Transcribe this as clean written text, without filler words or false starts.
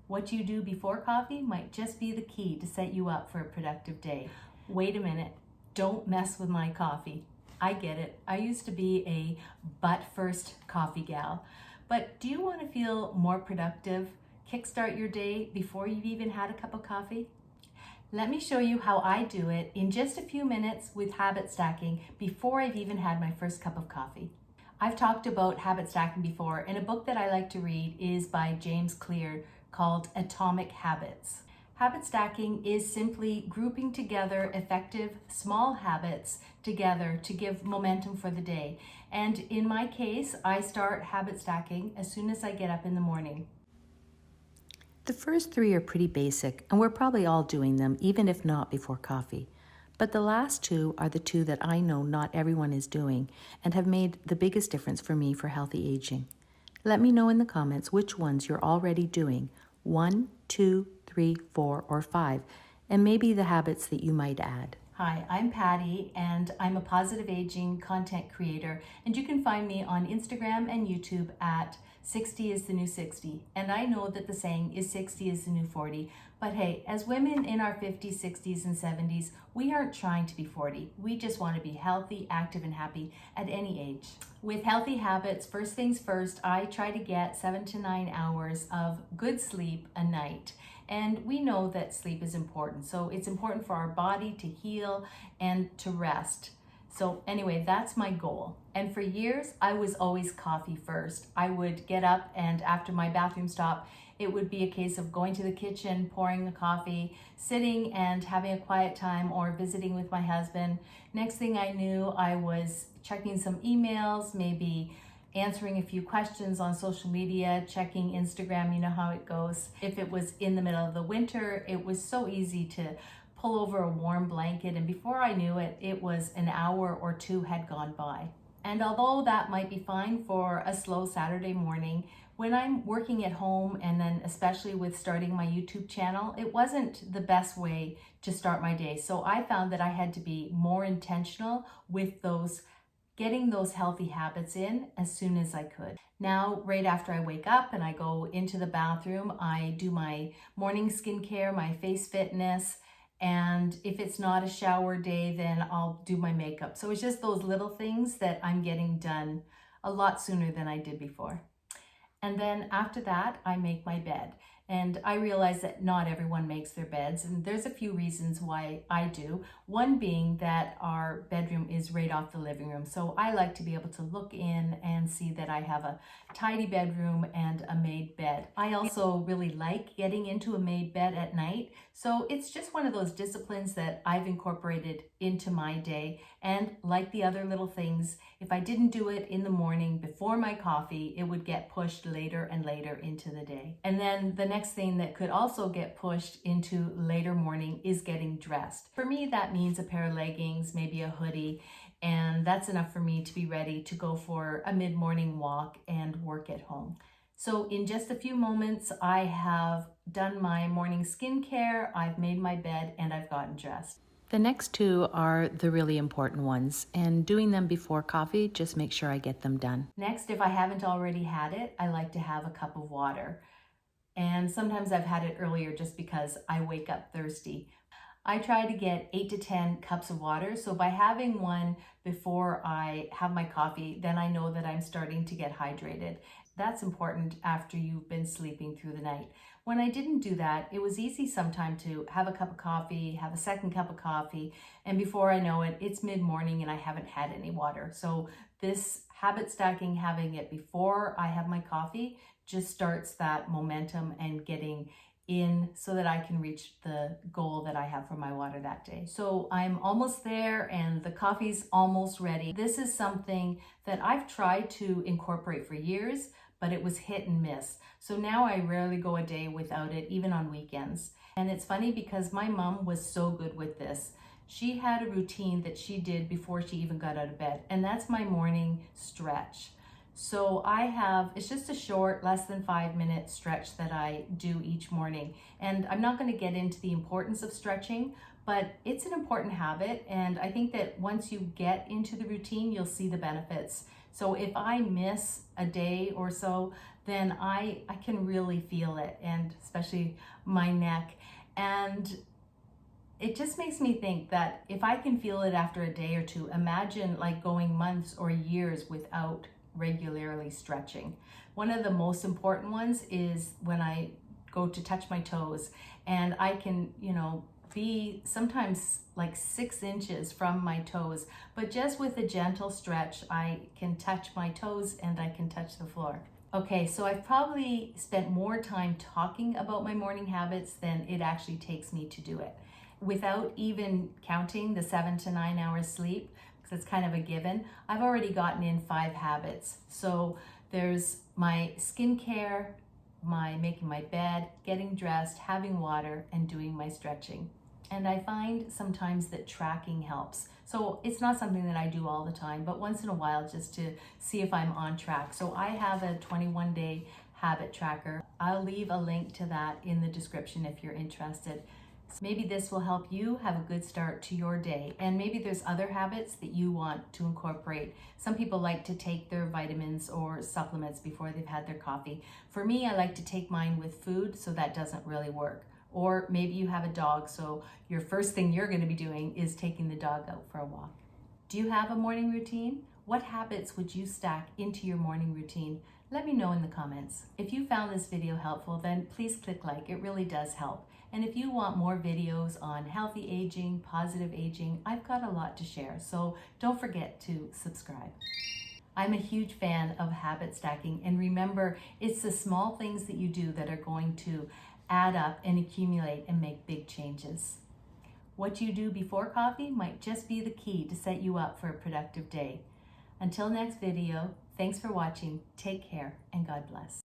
What you do before coffee might just be the key to set you up for a productive day. Wait a minute, don't mess with my coffee. I get it. I used to be a butt first coffee gal. But do you want to feel more productive? Kickstart your day before you've even had a cup of coffee? Let me show you how I do it in just a few minutes with habit stacking before I've even had my first cup of coffee. I've talked about habit stacking before, and a book that I like to read is by James Clear called Atomic Habits. Habit stacking is simply grouping together effective small habits together to give momentum for the day. And in my case, I start habit stacking as soon as I get up in the morning. The first three are pretty basic, and we're probably all doing them, even if not before coffee. But the last two are the two that I know not everyone is doing and have made the biggest difference for me for healthy aging. Let me know in the comments which ones you're already doing, 1, 2, 3, 4, or 5, and maybe the habits that you might add. Hi, I'm Patti, and I'm a positive aging content creator, and you can find me on Instagram and YouTube at 60 is the new 60. And I know that the saying is 60 is the new 40, but hey, as women in our 50s, 60s, and 70s, we aren't trying to be 40. We just want to be healthy, active, and happy at any age. With healthy habits, first things first, I try to get 7 to 9 hours of good sleep a night. And we know that sleep is important. So it's important for our body to heal and to rest. So anyway, that's my goal. And for years, I was always coffee first. I would get up, and after my bathroom stop, it would be a case of going to the kitchen, pouring a coffee, sitting and having a quiet time, or visiting with my husband. Next thing I knew, I was checking some emails, maybe answering a few questions on social media, checking Instagram, you know how it goes. If it was in the middle of the winter, it was so easy to pull over a warm blanket, and before I knew it, it was an hour or two had gone by. And although that might be fine for a slow Saturday morning, when I'm working at home, and then especially with starting my YouTube channel, it wasn't the best way to start my day. So I found that I had to be more intentional with getting those healthy habits in as soon as I could. Now, right after I wake up and I go into the bathroom, I do my morning skincare, my face fitness, and if it's not a shower day, then I'll do my makeup. So it's just those little things that I'm getting done a lot sooner than I did before. And then after that, I make my bed. And I realize that not everyone makes their beds, and there's a few reasons why I do. One being that our bedroom is right off the living room. So I like to be able to look in and see that I have a tidy bedroom and a made bed. I also really like getting into a made bed at night. So it's just one of those disciplines that I've incorporated into my day. And like the other little things, if I didn't do it in the morning before my coffee, it would get pushed later and later into the day. And then the next thing that could also get pushed into later morning is getting dressed. For me, that means a pair of leggings, maybe a hoodie, and that's enough for me to be ready to go for a mid-morning walk and work at home. So in just a few moments, I have done my morning skincare, I've made my bed, and I've gotten dressed. The next two are the really important ones, and doing them before coffee, just make sure I get them done. Next, if I haven't already had it, I like to have a cup of water. And sometimes I've had it earlier just because I wake up thirsty. I try to get 8 to 10 cups of water. So by having one before I have my coffee, then I know that I'm starting to get hydrated. That's important after you've been sleeping through the night. When I didn't do that, it was easy sometimes to have a cup of coffee, have a second cup of coffee, and before I know it, it's mid-morning and I haven't had any water. So this habit stacking, having it before I have my coffee, just starts that momentum and getting in so that I can reach the goal that I have for my water that day. So I'm almost there and the coffee's almost ready. This is something that I've tried to incorporate for years, but it was hit and miss. So now I rarely go a day without it, even on weekends. And it's funny because my mom was so good with this. She had a routine that she did before she even got out of bed, and that's my morning stretch. So it's just a short, less than 5-minute stretch that I do each morning. And I'm not going to get into the importance of stretching, but it's an important habit. And I think that once you get into the routine, you'll see the benefits. So if I miss a day or so, then I can really feel it, and especially my neck. And it just makes me think that if I can feel it after a day or two, imagine like going months or years without regularly stretching. One of the most important ones is when I go to touch my toes, and I can, be sometimes like 6 inches from my toes, but just with a gentle stretch, I can touch my toes and I can touch the floor. Okay, so I've probably spent more time talking about my morning habits than it actually takes me to do it. Without even counting the 7 to 9 hours sleep, because it's kind of a given, I've already gotten in 5 habits. So there's my skincare, my making my bed, getting dressed, having water, and doing my stretching. And I find sometimes that tracking helps. So it's not something that I do all the time, but once in a while just to see if I'm on track. So I have a 21-day habit tracker. I'll leave a link to that in the description if you're interested. Maybe this will help you have a good start to your day. And maybe there's other habits that you want to incorporate. Some people like to take their vitamins or supplements before they've had their coffee. For me, I like to take mine with food, so that doesn't really work. Or maybe you have a dog, so your first thing you're going to be doing is taking the dog out for a walk. Do you have a morning routine? What habits would you stack into your morning routine? Let me know in the comments. If you found this video helpful, then please click like. It really does help. And if you want more videos on healthy aging, positive aging, I've got a lot to share, so don't forget to subscribe. I'm a huge fan of habit stacking, and remember, it's the small things that you do that are going to add up and accumulate and make big changes. What you do before coffee might just be the key to set you up for a productive day. Until next video, thanks for watching, take care, and God bless.